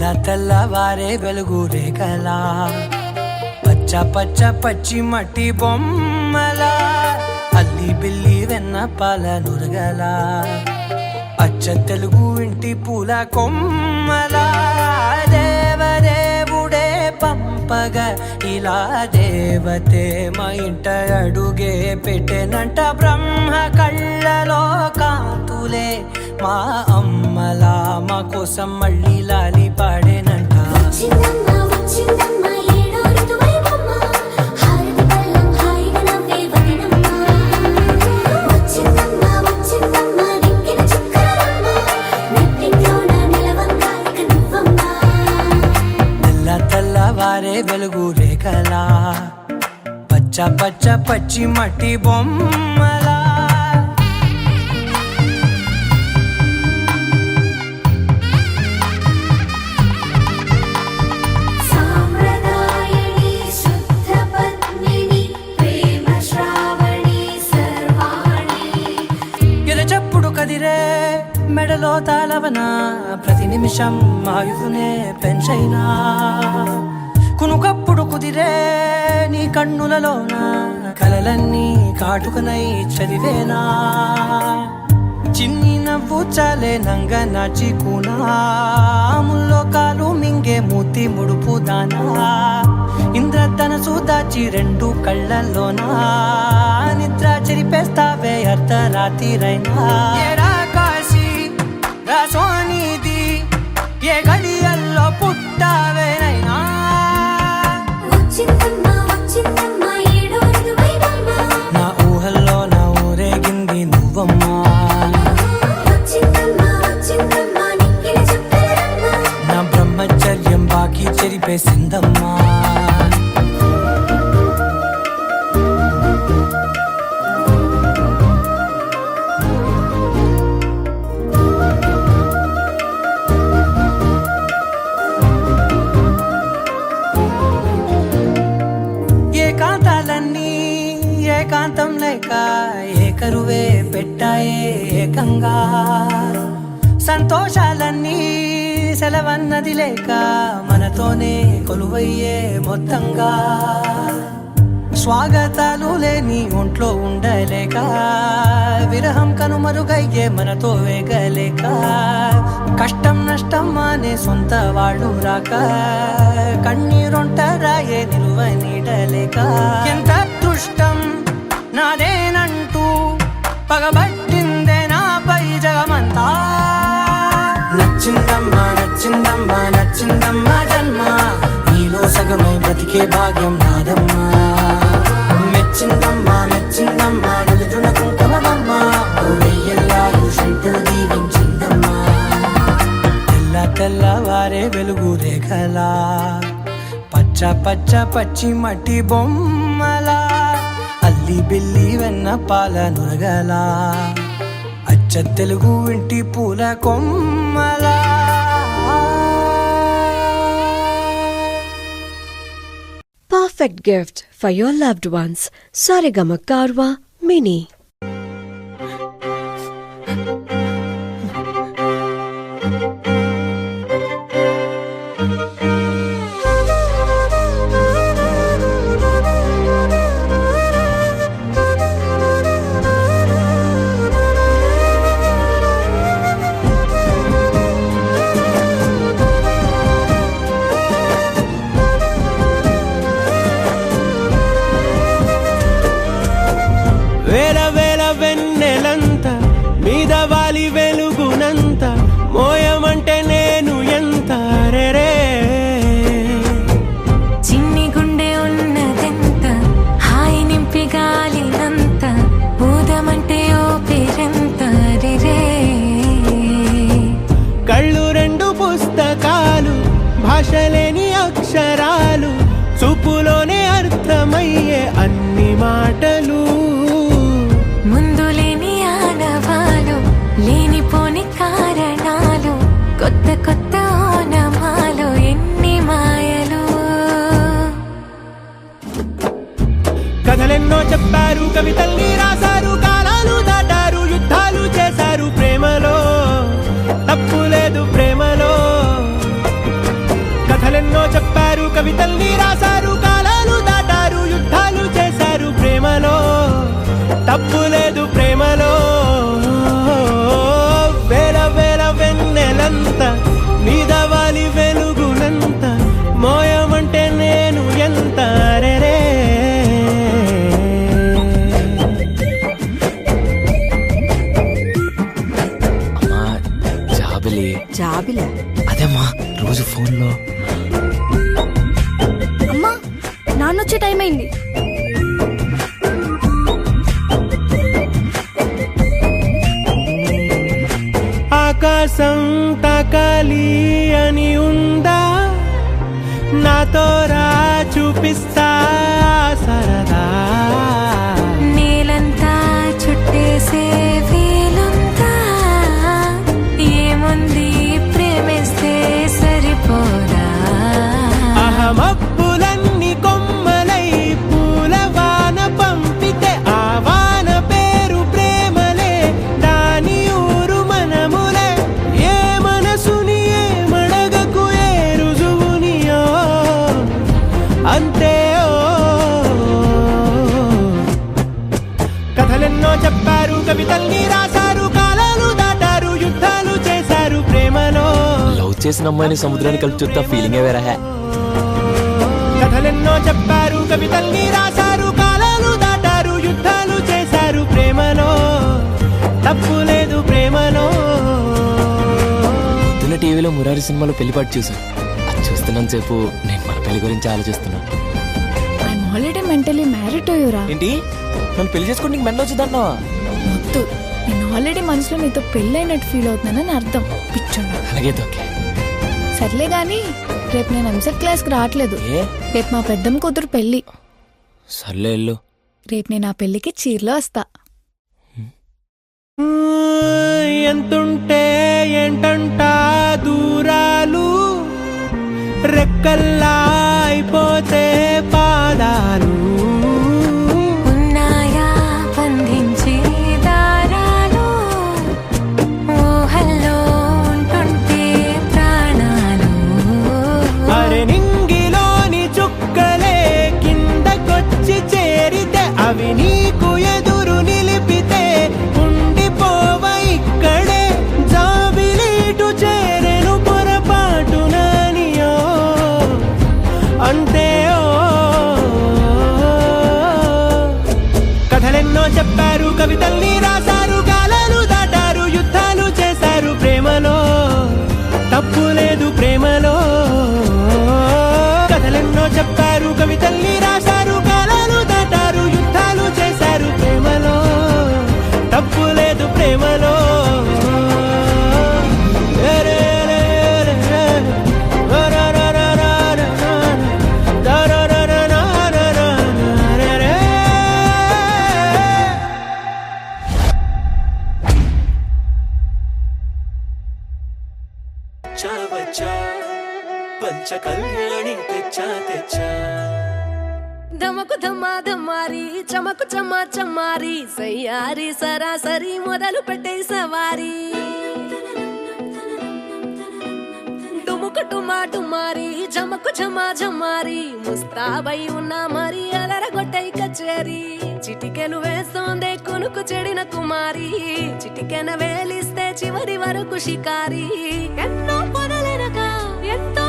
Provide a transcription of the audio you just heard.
తెల్లవారే వెలుగు రేఖలా పచ్చ పచ్చ పచ్చి మట్టి బొమ్మలా అల్లి బిల్లి వెన్న పాల నురగలా అచ్చ తెలుగు ఇంటి పూల కొమ్మలా దేవదేవుడే పంపగా ఇలా దేవతే మా ఇంట అడుగే పెట్టెనంట బ్రహ్మ కళ్ళలో కాంతులే మా అమ్మలా మా కోసం మళ్ళీ లాలి పాడేనంట తెల్లవారే వెలుగు రేఖలా పచ్చ పచ్చ పచ్చి మట్టి బొమ్మలా కదిరే మెడలో తాళవన ప్రతి నిమిషం ఆయుధునే పెంచైనా కునుకప్పుడు కుదిరే నీ కన్నులలోన కలలన్నీ కాటుకనై చదివేనా చిన్ని నవ్వు చాలే నంగ నాచికునాముల్లో కాలు మింగే మూతి ముడుపు దానా ఇంద్రధనసు దాచి రెండు కళ్ళల్లోనా నిద్ర చెరిపేస్తావే అర్ధరాత్రిరైనా కాశీ రాసోనిది ఏ గడియల్లో పుట్టావేనైనా నా ఊహల్లో నా ఊరేగింది నువ్వమ్మా నా బ్రహ్మచర్యం బాకీ చెరిపేసిందమ్మా ఏకాంతం లేక ఏకరువే పెట్టాయే ఏకంగా సంతోషాలన్నీ సెలవన్నది లేక మనతోనే కొలువయ్యే మొత్తంగా స్వాగతాలు లేని ఒంట్లో ఉండలేక విరహం కనుమరుగయ్యే మనతో వేగలేక కష్టం నష్టం అనే సొంత వాళ్ళు రాక కన్నీరొంటరాయే నిలువ నీడలేక ఎంత అదృష్టం నాదేనంటూ పగబట్టిందే నాపై జగమంతా నచ్చిందమ్మా నచ్చిందమ్మా నచ్చిందమ్మా జన్మ నీలో సగమై బ్రతికే భాగ్యం నాదమ్మా మెచ్చిందమ్మా మెచ్చిందమ్మా నిలుచున కుంకుమమ్మా వెయ్యల్లాలు శంకులు దీవించిందమ్మా తెల్లవారే వెలుగు రేఖలా పచ్చ పచ్చ పచ్చి మట్టి బొమ్మలా అల్లి బిల్లి వెన్న పాల నురగలా అచ్చ తెలుగు ఇంటి పూల కొమ్మలా Perfect gift for your loved ones. Saregama Karwa Mini. వాలి వెలుగునంత మోయమంటే నేను ఎంత రే చిన్ని గుండె ఉన్నదెంత హాయి నింపి గాలినంత ఊదమంటే ఓ పేరెంత రే కళ్ళు రెండు పుస్తకాలు భాషలేని అక్షరాలు చూపులోనే అర్థమయ్యే అన్ని మాటలు ముందులేని ఆనవాలు లేనిపోని కారణాలు కొత్త కొత్త ఓనమాలు ఎన్ని మాయలు కథలెన్నో చెప్పారు కవితల్ని రాశారు కాలాలు దాటారు యుద్ధాలు చేశారు ప్రేమలో తప్పు లేదు ప్రేమలో పిల్ల అదేమ్మా రోజు ఫోన్లో. అమ్మా నాన్నొచ్చే టైం అయింది. ఆకాశం తాకాలి అని ఉందా, నాతో రా చూపిస్తా సరదా. నేలంతా చుట్టేసే వీలుందా, ఏముంది ప్రేమిస్తే సరిపోదా. అహమబ్బులన్నీ కొమ్మలై పూలవాన పంపితే ఆ వాన పేరు ప్రేమలే, దాని ఊరు మనములే. ఏ మనసుని ఏ మడగకు ఏ రుజువునియో అంతే. కథలెన్నో చెప్పారు, కవితల్ని రాశారు, కాలాలు దాటారు, యుద్ధాలు చేశారు ప్రేమలో. లవ్ చేసిన అమ్మాయిని సముద్రాన్ని కలిపి చూస్తా ఫీలింగే వేరే. కథలెన్నో చెప్పారు, కవితల్ని రాశారు, కాలాలు దాటారు, యుద్ధాలు చేశారు ప్రేమలో. తప్పు లేదు ప్రేమలో. పొద్దున్న టీవీలో మురారి సినిమాలో పెళ్లిపాటు చూసాను. అది చూస్తున్నంత సేపు నేను మన పెళ్లి గురించి ఆలోచిస్తున్నా. I'm already mentally married to యురా. ఏంటి నన్ను పెళ్లి చేసుకుని నీకు మెండ వచ్చిందన్నావా? వద్దు, నేను ఆల్రెడీ మనసులో నీతో పెళ్ళైనట్టు ఫీల్ అవుతున్నానని అర్థం. పిచ్చోడా. అలాగే ఓకే. సర్లే గాని రేపు నేను ఎంసెట్ క్లాస్కి రావట్లేదు. ఏ రేపు మా పెద్దమ్మ కూతురు పెళ్ళి. సర్లే వెళ్ళు. రేపు నేను ఆ పెళ్ళికి చీరలో వస్తా. ఎంతుంటే ఏంటంట దూరాలు, రెక్కల్లా అయిపోతే పాదాలు. ఉన్నాయా బంధించే దారాలు, ఊహల్లో ఉంటుంటే ప్రాణాలు. అరే నింగిలోని చుక్కలే కిందకొచ్చి చేరితే, అవి నీకు ఎదురు నిలిపితే ఉండిపోవ ఇక్కడే. జాబిలీటు చేరెను పొరపాటు నానియో అంతే. కథలెన్నో చెప్పారు, కవితల్ని రాశారు, కాలాలు దాటారు, యుద్ధాలు చేశారు ప్రేమలో. తప్పు లేదు ప్రేమలో. కథలెన్నో చెప్పారు, కవితల్ని రాశారు, కాలాలు దాటారు, యుద్ధాలు చేశారు ప్రేమలో. తప్పు లేదు ప్రేమలో. పంచకళ్యాణి తెచ్చా తెచ్చా. ధమకు ధమ్మా ధమ్మారి చమకు చమ్మా చమ్మారి సయ్యారి సరాసరి మొదలు పెట్టే సవారి. డుముకు డుమా డుమారి జమకు ఝమా ఝమారి ముస్తాబై ఉన్నా మరి అలరగొట్టై కచేరి. చిటికెను వేస్తోందే కొనుకు చెడిన కుమారి, చిటికెన వేలిస్తే చివరి వరకు షికారి. ఎన్నో పొదలెనక ఎంతో